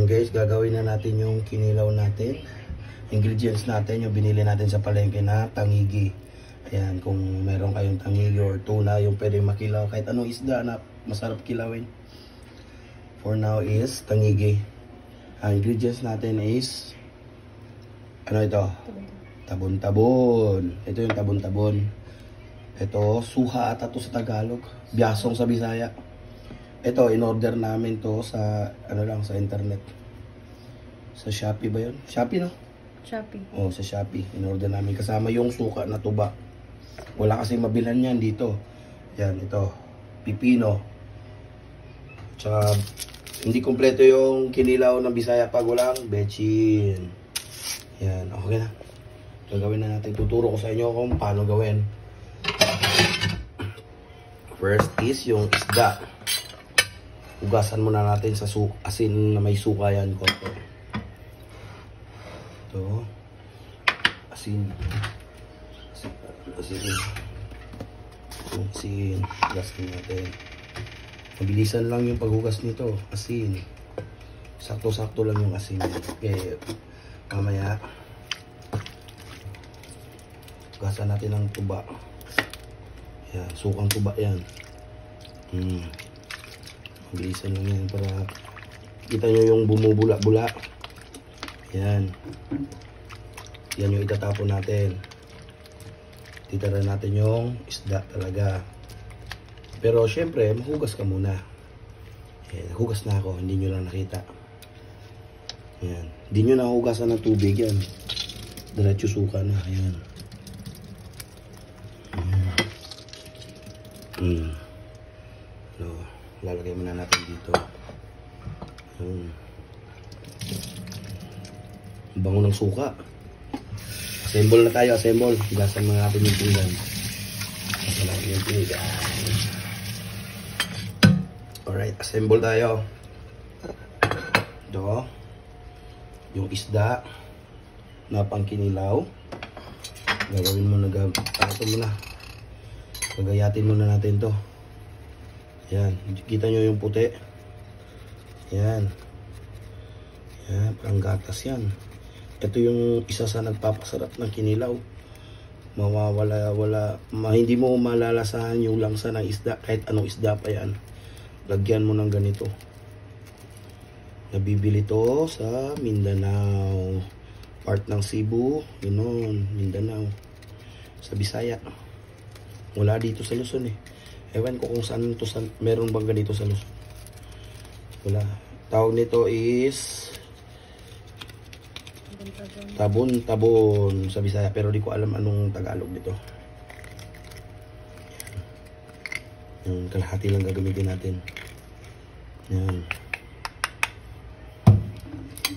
Ngayon guys, gagawin na natin yung kinilaw natin. Ingredients natin, yung binili natin sa palengke na tangigi. Ayan, kung meron kayong tangigi or tuna, yung pwede makilaw. Kahit anong isda na masarap kilawin. For now is tangigi. Ang ingredients natin is, ano ito? Tabon-tabon. Ito yung tabon-tabon. Ito, suha ata to sa Tagalog. Biasong sa Bisaya. Ito, in-order namin to sa, ano lang, sa internet. Sa Shopee ba yun? Shopee, no? Shopee. Oo, sa Shopee. In-order namin. Kasama yung suka na tuba. Wala kasi mabilan yan dito. Yan, ito. Pipino. Tsaka, hindi kompleto yung kinilaw ng Bisaya pag walang bechin. Yan, okay na. Gagawin na natin. Tuturo ko sa inyo kung paano gawin. First is yung isda. Hugasan muna natin sa asin na may suka yan. Konti. Ito. Asin. Asin. Hugasan natin. Mabilisan lang yung paghugas nito. Asin. Sakto-sakto lang yung asin. Okay. Mamaya. Hugasan natin ng tuba. Yan. Sukang tuba yan. Bilisan lang yan para kita nyo yung bumubula-bula. Yan. Yan yung itatapon natin. Titira natin yung isda talaga. Pero syempre, mahugas ka muna. Yan. Hugas na ako. Hindi nyo lang nakita. Yan. Hindi nyo nahugasan ng tubig yan. Diretso suka na. Yan. No. Lalagay muna natin dito. Bango ng suka. Assemble na tayo, assemble. Higasan muna natin yung pinggan. Higasan natin yung pinggan. Alright, assemble tayo. Ito. Yung isda na pangkinilaw. Gagawin mo na ito muna. Gagayatin muna natin to. Yan, kita nyo yung puti. Yan. Yan, parang gatas yan. Ito yung isa sa nagpapasarap ng kinilaw. Hindi mo malalasahan yung langsa ng isda. Kahit anong isda pa yan. Lagyan mo ng ganito. Nabibili to sa Mindanao. Part ng Cebu. Yun, Mindanao. Sa Bisaya. Wala dito sa Luzon eh. Ewan ko kung saan ito, meron bang ganito sa Luzon. Wala. Tawag nito is tabon-tabon sa Bisaya. Pero di ko alam anong Tagalog nito. Yan. Kalahati lang gagamitin natin. Yan.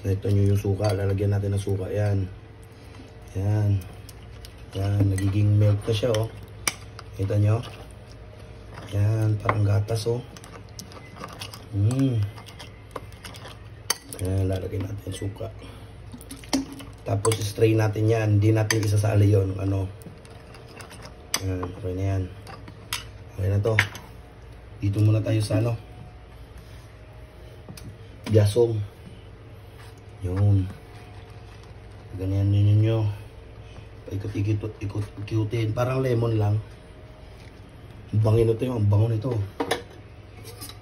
Ito nyo yung suka. Lalagyan natin ng suka. Yan. Yan. Yan. Nagiging milk na siya oh. Kita nyo? Yan, parang gatas oh. Yan, lalagay natin suka. Tapos strain natin yan. Hindi natin isasali yun. Ano? Yan, okay na yan. Okay na to. Dito muna tayo sa ano? Biasong. Yun. Ganyan yun nyo. Ikot-ikutin. Parang lemon lang. Ang bangin nito yung, ang bango nito.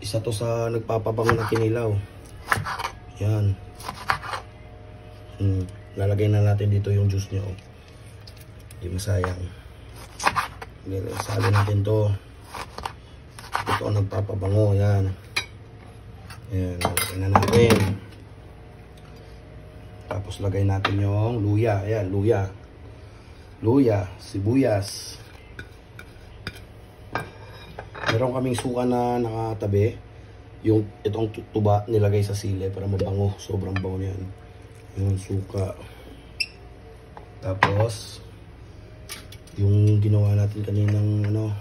Isa to sa nagpapabango ng kinilaw. Yan. Lalagay na natin dito yung juice nyo. Hindi masayang. Salin natin to. Ito ang nagpapabango. Yan. Yan. Lagay na natin. Tapos lagay natin yung luya. Ayan, luya. Luya, sibuyas. Meron kaming suka na nakatabi. Yung itong tuba nilagay sa sili para mabango. Sobrang bango niyan. Yung suka. Tapos yung ginawa natin kaninang ano.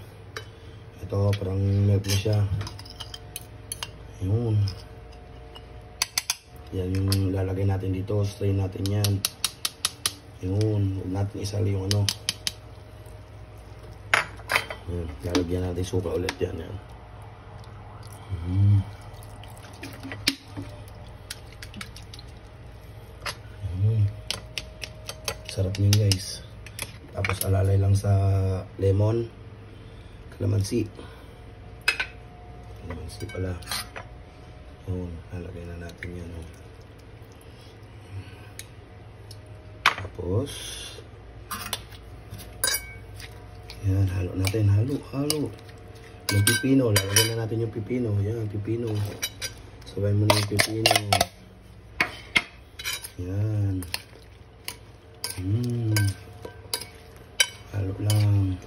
Ito parang milk na siya. Yun. Yan yung lalagay natin dito. Strain natin yan. Yun. Huwag natin isali yung ano. Lalagyan natin suka ulit yan. Sarap niyan guys. Tapos alalay lang sa lemon. Kalamansi. Kalamansi pala. Yun, lalagay na natin yan. Oh. Tapos, yan, halo natin. Halo. Yung pipino, lalagay na natin yung pipino. Yan, pipino. Sabay mo na yung pipino. Yan. Halo lang.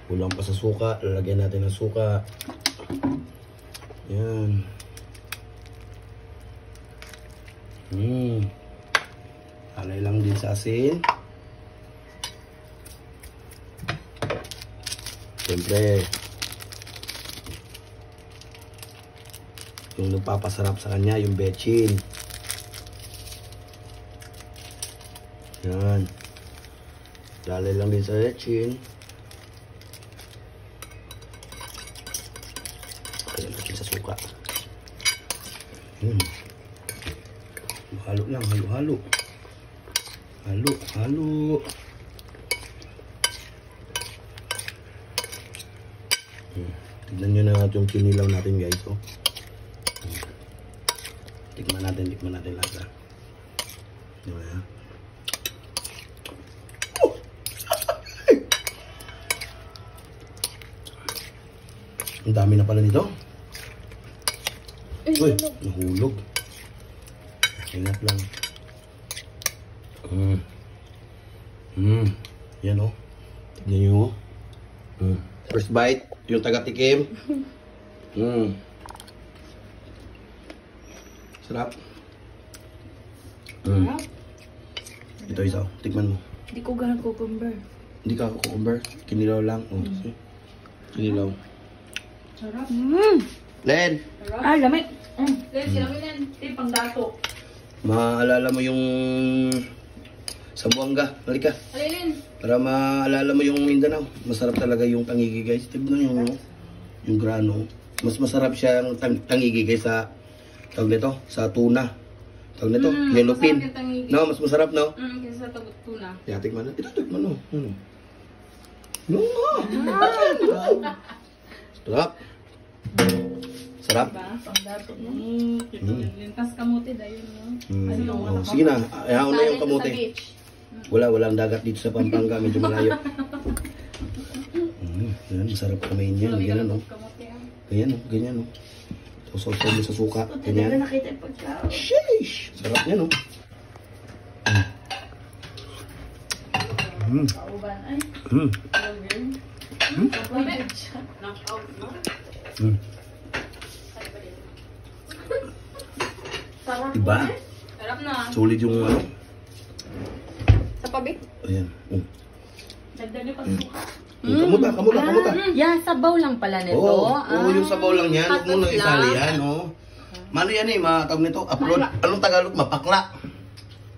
Kulang pa sa suka. Lalagyan natin ng suka. Yan. Halay lang din sa asin. Siyempre, yung nagpapasarap sa kanya, yung bechin. Yan. Lalay lang din sa bechin. Ayan natin sa suka. Halo lang, halo. Halo. Tignan nyo na yung kinilaw natin guys. Oh. Tikman natin lasa. Diba? Ang dami na pala nito. Uy, nahulog. Ingat lang. Yan o. Tignan nyo. First bite, yung taga-tikim. Sarap. Ito isa. Tikman mo. Hindi ko ganang cucumber. Hindi ka cucumber. Kinilaw lang. Kinilaw. Sarap. Len! Ah, lamig. Len, sinabi Len. Ito pang dato. Maalala mo yung sa Buanga. Halika. Len. Para maalala mo yung Mindanao. Masarap talaga yung tangigi guys. Tignan yung grano. Mas masarap siya yung tangigi guys sa tawag nito, sa tuna. Tawag nito, yellowfin. No, mas masarap no? Kaysa sa tuna. Yeah, tikman na. Ito, tikman mo. No. Sarap. Sarap. Diba? Pang dato mo. Lintas kamote dahil no. Sige na, ayaw na yung kamote. Walang dagat dito sa Pampanga, medyo malayo. Yan, masarap kumain yan. Ganyan, no? Ganyan, no? Sausaw mo sa suka. Ganyan. Nakita yung pagkaon. Sheesh! Sarap yan, no? Pauban ay. Sarap. Diba? Sarap na. Solid yung ano. Sa pabik. Ayan. Dagdag niyo pa suka. Kamuta. Yeah, sabaw lang pala nito. Oo, yung sabaw lang yan. Huwag mo nang isali yan, oh. Mano yan eh, matawag nito, upload. Anong Tagalog? Mapakla.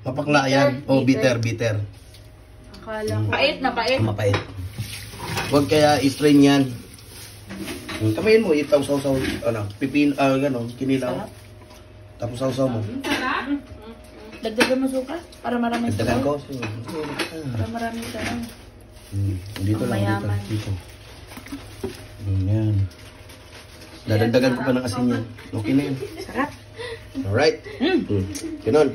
Mapakla yan. Oh, bitter. Akala ko. Pait na pait. Mapait. Huwag kaya i-strain yan. Kamayin mo, itaw-saw-saw, pipin, gano'n, kinilaw. Tapos saw-saw mo. Sarap. Dagdagan mo suka para maraming Dagdagan ko. Para maraming sabaw. Dito lang, Mayaman. dito. Yan. Dadagdagan ko pa ng asin yan. Okay na yun. Sarap. Alright. Ganon.